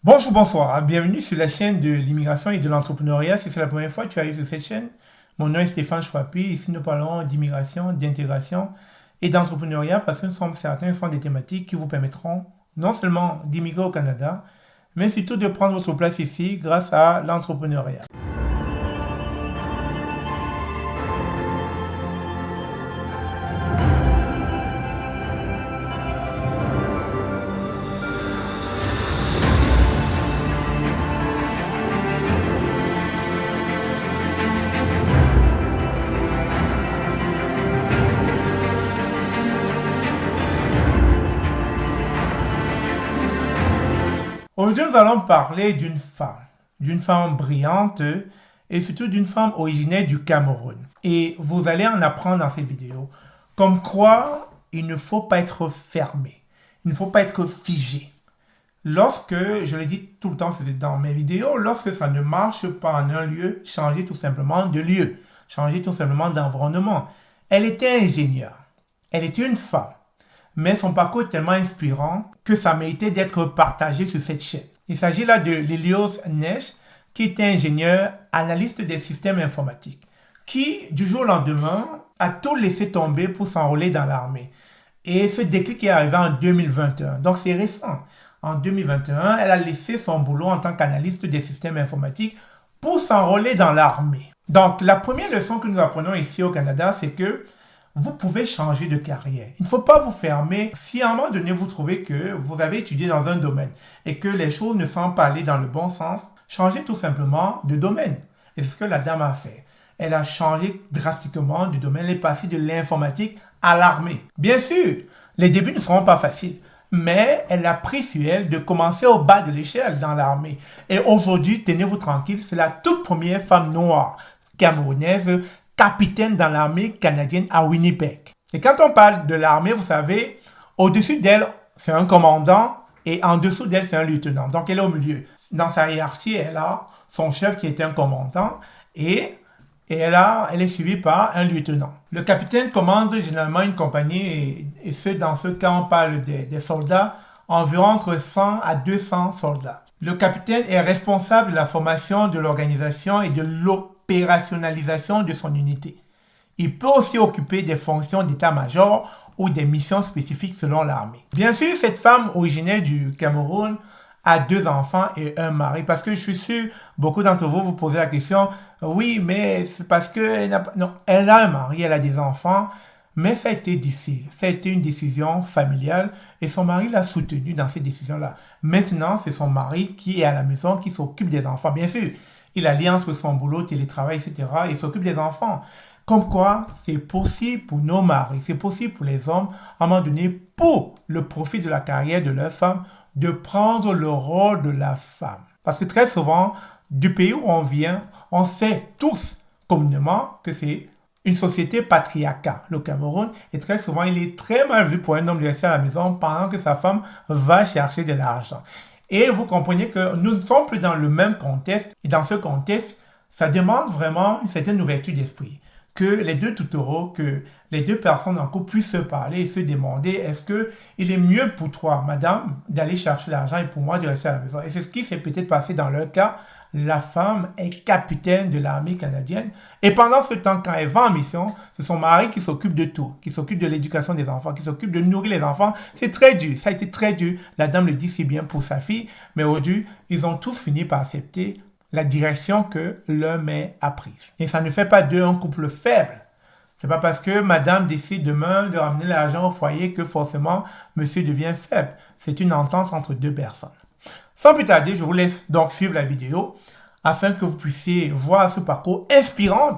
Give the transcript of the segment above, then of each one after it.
Bonjour, bonsoir, bienvenue sur la chaîne de l'immigration et de l'entrepreneuriat. Si c'est la première fois que tu arrives sur cette chaîne, mon nom est Stéphane Chouapi. Ici, nous parlons d'immigration, d'intégration et d'entrepreneuriat parce que nous sommes certains, ce sont des thématiques qui vous permettront non seulement d'immigrer au Canada, mais surtout de prendre votre place ici grâce à l'entrepreneuriat. Aujourd'hui, nous allons parler d'une femme brillante et surtout d'une femme originaire du Cameroun. Et vous allez en apprendre dans cette vidéo comme quoi il ne faut pas être fermé, il ne faut pas être figé. Lorsque, je le dis tout le temps dans mes vidéos, lorsque ça ne marche pas en un lieu, changez tout simplement de lieu, changez tout simplement d'environnement. Elle était ingénieure, elle était une femme. Mais son parcours est tellement inspirant que ça méritait d'être partagé sur cette chaîne. Il s'agit là de Lilios Nesh, qui était ingénieur, analyste des systèmes informatiques, qui, du jour au lendemain, a tout laissé tomber pour s'enrôler dans l'armée. Et ce déclic est arrivé en 2021, donc c'est récent. En 2021, elle a laissé son boulot en tant qu'analyste des systèmes informatiques pour s'enrôler dans l'armée. Donc, la première leçon que nous apprenons ici au Canada, c'est que vous pouvez changer de carrière. Il ne faut pas vous fermer. Si à un moment donné, vous trouvez que vous avez étudié dans un domaine et que les choses ne sont pas allées dans le bon sens, changez tout simplement de domaine. Et c'est ce que la dame a fait. Elle a changé drastiquement de domaine. Elle est passée de l'informatique à l'armée. Bien sûr, les débuts ne seront pas faciles, mais elle a pris sur elle de commencer au bas de l'échelle dans l'armée. Et aujourd'hui, tenez-vous tranquille, c'est la toute première femme noire camerounaise capitaine dans l'armée canadienne à Winnipeg. Et quand on parle de l'armée, vous savez, au-dessus d'elle, c'est un commandant et en dessous d'elle, c'est un lieutenant. Donc, elle est au milieu. Dans sa hiérarchie, elle a son chef qui est un commandant et elle est suivie par un lieutenant. Le capitaine commande généralement une compagnie et dans ce cas, on parle des soldats, environ entre 100 à 200 soldats. Le capitaine est responsable de la formation de l'organisation et de l'opérationnalisation de son unité. Il peut aussi occuper des fonctions d'état-major ou des missions spécifiques selon l'armée. Bien sûr, cette femme originaire du Cameroun a 2 enfants et un mari. Parce que je suis sûr, beaucoup d'entre vous vous posez la question, oui, mais c'est parce qu'elle n'a pas... Non, elle a un mari, elle a des enfants, mais ça a été difficile. Ça a été une décision familiale et son mari l'a soutenue dans cette décision-là. Maintenant, c'est son mari qui est à la maison, qui s'occupe des enfants. Bien sûr, il allie entre son boulot, télétravail, etc. Il s'occupe des enfants. Comme quoi, c'est possible pour nos maris, c'est possible pour les hommes, à un moment donné, pour le profit de la carrière de leur femme, de prendre le rôle de la femme. Parce que très souvent, du pays où on vient, on sait tous communément que c'est une société patriarcale, le Cameroun, et très souvent, il est très mal vu pour un homme de rester à la maison pendant que sa femme va chercher de l'argent. Et vous comprenez que nous ne sommes plus dans le même contexte, et dans ce contexte, ça demande vraiment une certaine ouverture d'esprit. Que les deux toutreaux, que les deux personnes en couple puissent se parler et se demander est-ce qu'il est mieux pour toi, madame, d'aller chercher l'argent et pour moi de rester à la maison. Et c'est ce qui s'est peut-être passé dans leur cas. La femme est capitaine de l'armée canadienne et pendant ce temps, quand elle va en mission, c'est son mari qui s'occupe de tout, qui s'occupe de l'éducation des enfants, qui s'occupe de nourrir les enfants. C'est très dur, ça a été très dur. La dame le dit si bien pour sa fille, mais aujourd'hui, ils ont tous fini par accepter la direction que leur mère a prise. Et ça ne fait pas d'eux un couple faible. C'est pas parce que madame décide demain de ramener l'argent au foyer que forcément monsieur devient faible. C'est une entente entre 2 personnes. Sans plus tarder, je vous laisse donc suivre la vidéo afin que vous puissiez voir ce parcours inspirant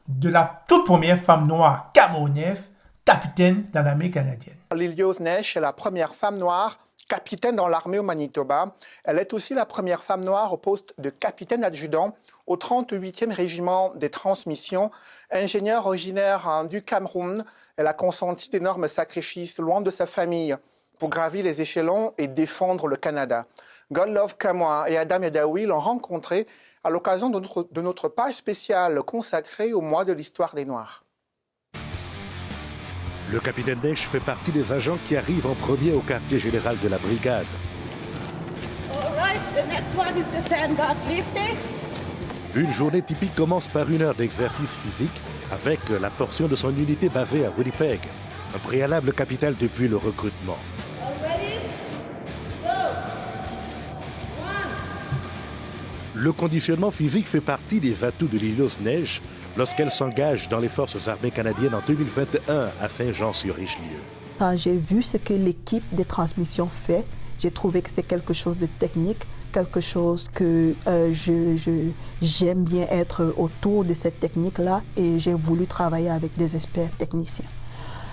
de la toute première femme noire camerounaise capitaine dans l'armée canadienne. Lilios Nesh est la première femme noire capitaine dans l'armée au Manitoba. Elle est aussi la première femme noire au poste de capitaine adjudant au 38e régiment des transmissions. Ingénieure originaire du Cameroun, elle a consenti d'énormes sacrifices loin de sa famille pour gravir les échelons et défendre le Canada. Godlove Kamoa et Adam Edaoui l'ont rencontrée à l'occasion de notre page spéciale consacrée au mois de l'histoire des Noirs. Le capitaine Nesh fait partie des agents qui arrivent en premier au quartier général de la brigade. All right, The next one is the sandbag lifting. Une journée typique commence par 1 heure d'exercice physique avec la portion de son unité basée à Winnipeg, un préalable capital depuis le recrutement. Le conditionnement physique fait partie des atouts de Liliose Neige lorsqu'elle s'engage dans les forces armées canadiennes en 2021 à Saint-Jean-sur-Richelieu. Quand j'ai vu ce que l'équipe des transmissions fait, j'ai trouvé que c'est quelque chose de technique, quelque chose que j'aime bien être autour de cette technique-là et j'ai voulu travailler avec des experts techniciens.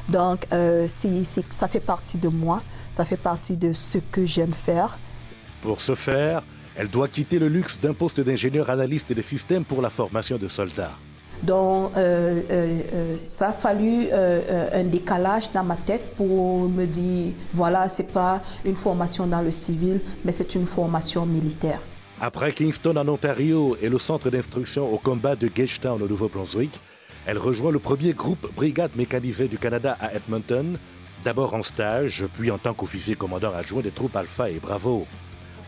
Donc, ça fait partie de moi, ça fait partie de ce que j'aime faire. Pour ce faire, elle doit quitter le luxe d'un poste d'ingénieur analyste des systèmes pour la formation de soldats. Donc, ça a fallu un décalage dans ma tête pour me dire, voilà, c'est pas une formation dans le civil, mais c'est une formation militaire. Après Kingston en Ontario et le centre d'instruction au combat de Gagetown au Nouveau-Brunswick, elle rejoint le premier groupe Brigade mécanisée du Canada à Edmonton, d'abord en stage, puis en tant qu'officier commandant adjoint des troupes Alpha et Bravo.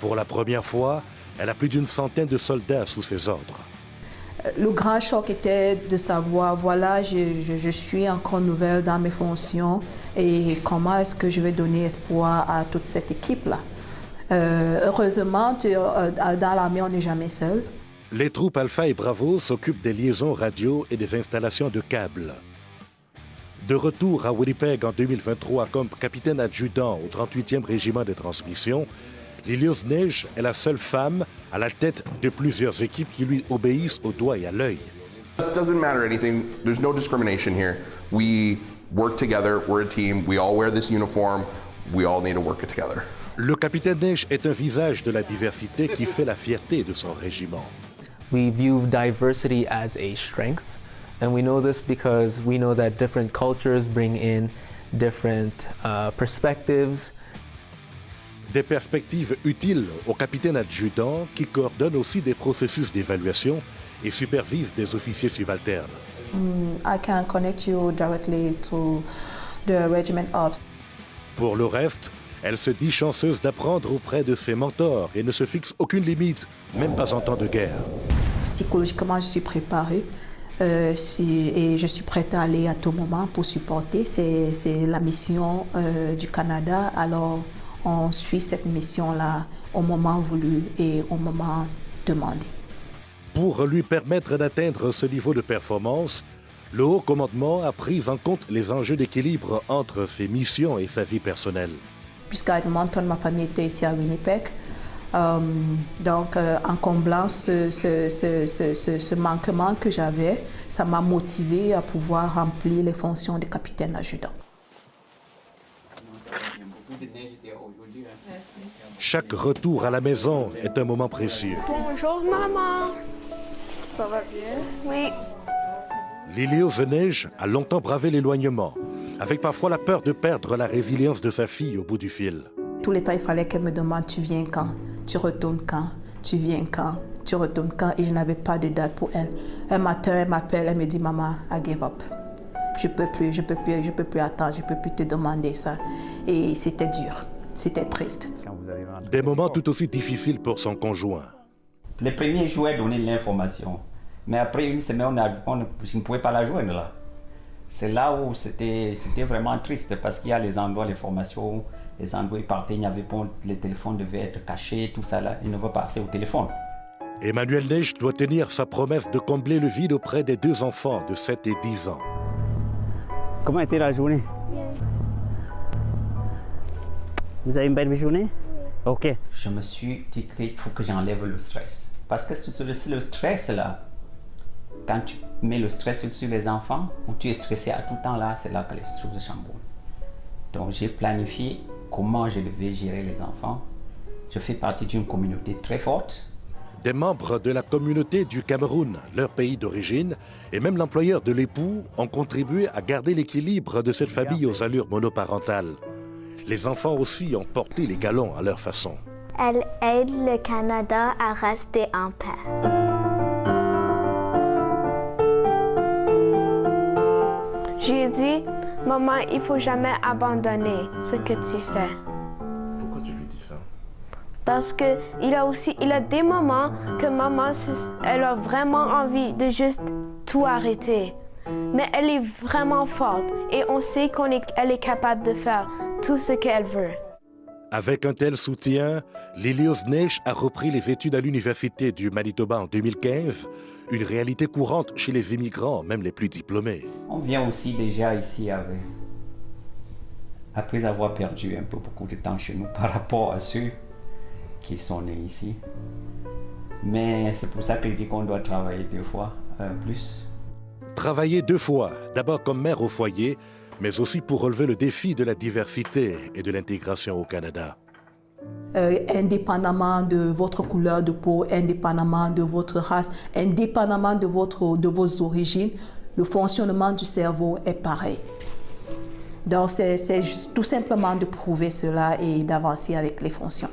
Pour la première fois, elle a plus d'une centaine de soldats sous ses ordres. Le grand choc était de savoir, voilà, je suis encore nouvelle dans mes fonctions et comment est-ce que je vais donner espoir à toute cette équipe-là. Heureusement, dans l'armée, on n'est jamais seul. Les troupes Alpha et Bravo s'occupent des liaisons radio et des installations de câbles. De retour à Winnipeg en 2023 comme capitaine adjudant au 38e régiment des transmissions, Liliose Neige est la seule femme à la tête de plusieurs équipes qui lui obéissent au doigt et à l'œil. It doesn't matter anything. There's no discrimination here. We work together. We're a team. We all wear this uniform. We all need to work it together. Le capitaine Neige est un visage de la diversité qui fait la fierté de son régiment. We view diversity as a strength, and we know this because we know that different cultures bring in different perspectives. Des perspectives utiles au capitaine adjudant qui coordonne aussi des processus d'évaluation et supervise des officiers subalternes. I can connect you directly to the regiment ops. Pour le reste, elle se dit chanceuse d'apprendre auprès de ses mentors et ne se fixe aucune limite, même pas en temps de guerre. Psychologiquement, je suis préparée et je suis prête à aller à tout moment pour supporter. C'est la mission du Canada, alors on suit cette mission-là au moment voulu et au moment demandé. Pour lui permettre d'atteindre ce niveau de performance, le haut commandement a pris en compte les enjeux d'équilibre entre ses missions et sa vie personnelle. Puisqu'à Edmonton, ma famille était ici à Winnipeg, donc en comblant ce manquement que j'avais, ça m'a motivée à pouvoir remplir les fonctions de capitaine adjudant. Chaque retour à la maison est un moment précieux. Bonjour maman. Ça va bien? Oui. Liliose Neige a longtemps bravé l'éloignement, avec parfois la peur de perdre la résilience de sa fille au bout du fil. Tout le temps, il fallait qu'elle me demande « tu viens quand? Tu retournes quand? Tu viens quand? Tu retournes quand ?» Et je n'avais pas de date pour elle. Un matin, elle m'appelle, elle me dit « Maman, I give up. Je peux plus attendre, je peux plus te demander ça. » Et c'était dur, c'était triste. Des moments tout aussi difficiles pour son conjoint. Les premiers jours, elle donnait l'information. Mais après une semaine, je ne pouvais pas la joindre là. C'est là où c'était vraiment triste parce qu'il y a les endroits, les formations, les endroits où ils partaient, il n'y avait pas, les téléphones devaient être cachés, tout ça là, il ne veut pas passer au téléphone. Emmanuel Neige doit tenir sa promesse de combler le vide auprès des 2 enfants de 7 et 10 ans. Comment était la journée? Bien. Vous avez une belle journée? OK. Je me suis dit qu'il faut que j'enlève le stress. Parce que le stress là, quand tu mets le stress sur les enfants, ou tu es stressé à tout temps là, c'est là que les choses chamboulent. Donc j'ai planifié comment je devais gérer les enfants. Je fais partie d'une communauté très forte. Des membres de la communauté du Cameroun, leur pays d'origine, et même l'employeur de l'époux ont contribué à garder l'équilibre de cette famille aux allures monoparentales. Les enfants aussi ont porté les galons à leur façon. Elle aide le Canada à rester en paix. Je lui ai dit, maman, il faut jamais abandonner ce que tu fais. Pourquoi tu lui dis ça? parce que il a des moments que maman, elle a vraiment envie de juste tout arrêter. Mais elle est vraiment forte et on sait qu'elle est capable de faire tout ce qu'elle veut. Avec un tel soutien, Lily Osnech a repris les études à l'Université du Manitoba en 2015, une réalité courante chez les immigrants, même les plus diplômés. On vient aussi déjà ici après avoir perdu un peu beaucoup de temps chez nous par rapport à ceux qui sont nés ici. Mais c'est pour ça que je dis qu'on doit travailler 2 fois plus. Travailler 2 fois, d'abord comme mère au foyer, mais aussi pour relever le défi de la diversité et de l'intégration au Canada. Indépendamment de votre couleur de peau, indépendamment de votre race, indépendamment de vos origines, le fonctionnement du cerveau est pareil. Donc c'est tout simplement de prouver cela et d'avancer avec les fonctions.